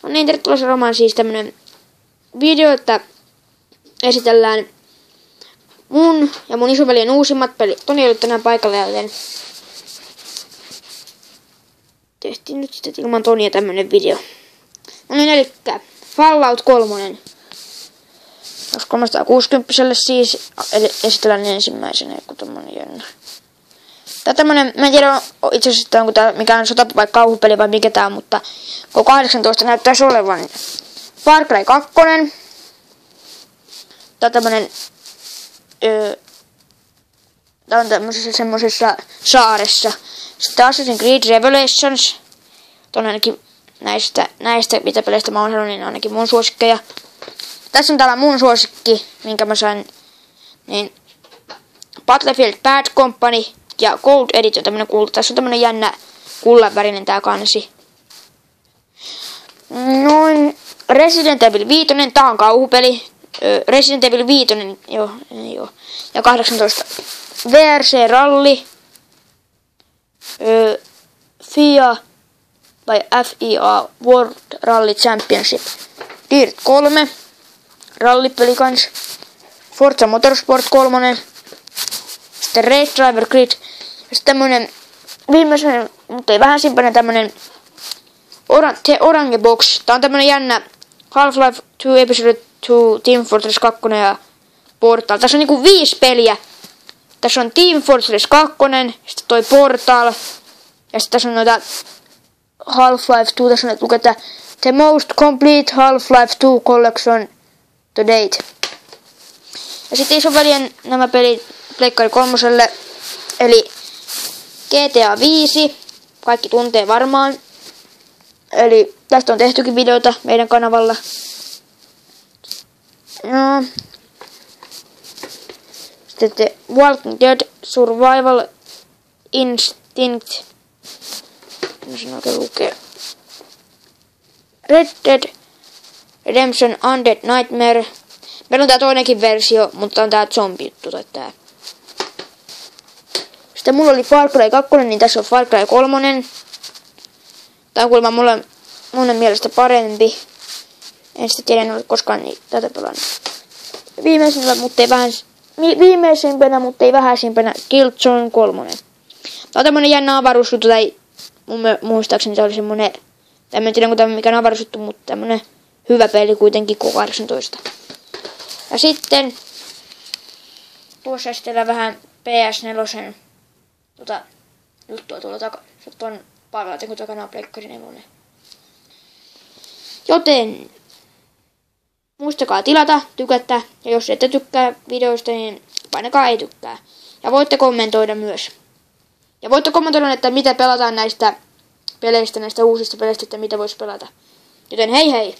No niin, tervetuloa seuraamaan siis tämmönen video, että esitellään mun ja mun isoveljen uusimmat pelit. Toni ei ollut tänään paikalla, joten tehtiin nyt sitten ilman Tonia tämmönen video. No niin, elikkä Fallout 3. 360 siis esitellään ensimmäisenä joku tommonen jännä. Tää tämmönen, mä en tiedä itse asiassa onko tää mikään sota vai kauhupeli vai mikä tää on, mutta K18 näyttäisi olevan. Far Cry 2. Tää on tämmönen tää on tämmöisessä semmosessa saaressa. Sitten Assassin's Creed Revelations. Tuon ainakin näistä mitä peleistä mä oon sanonut, niin ainakin mun suosikkeja. Tässä on täällä mun suosikki, minkä mä sain, niin Battlefield Bad Company ja Gold Edition, tämmönen kulta. Tässä on tämmönen jännä kullanvärinen tää kansi. Noin Resident Evil 5, tää on kauhupeli. Resident Evil 5, joo. Ja 18 VRC Rally. FIA tai FIA World Rally Championship. Dirt 3. Rallipeli kans. Forza Motorsport 3. Sitten Race Driver Grid. Ja sitten tämmönen viimeisen, mutta ei vähäisimpänä tämmönen Orange Box. Tää on tämmönen jännä Half-Life 2 Episode 2, Team Fortress 2 ja Portal. Tässä on niinku 5 peliä. Tässä on Team Fortress 2, sitten toi Portal. Ja sitten tässä on noita Half-Life 2, tässä on lukee The Most Complete Half-Life 2 Collection to Date. Ja sitten isoveljen nämä pelit Pleikkari 3, eli GTA 5, kaikki tuntee varmaan. Eli tästä on tehtykin videota meidän kanavalla. No. Sitten The Walking Dead Survival Instinct. No se oikein lukee. Red Dead Redemption Undead Nightmare. Meillä on tää toinenkin versio, mutta on tää zombi-juttu tai tää. Sitten mulla oli Far Cry 2, niin tässä on Far Cry 3. Tää on kuulemma mun mielestä parempi. En sitten tiedä, en ole koskaan tätä pelannut. Viimeisimpänä, mutta ei vähäisimpänä, Killzone 3. Tää on tämmönen jännä avaruusjuttu, tai muistaakseni se oli semmonen, en tiedä onko tämä mikään avaruusjuttu, mutta tämmönen hyvä peli kuitenkin K18. Ja sitten tuossa esitellään vähän PS4 juttua tuolla takana. Se on palautin takana Pleikkari 4. Joten muistakaa tilata, tykätä, ja jos ette tykkää videoista, niin painakaa ei tykkää. Ja voitte kommentoida myös. Ja voitte kommentoida, että mitä pelataan näistä peleistä, näistä uusista peleistä, että mitä voisi pelata. Joten hei hei!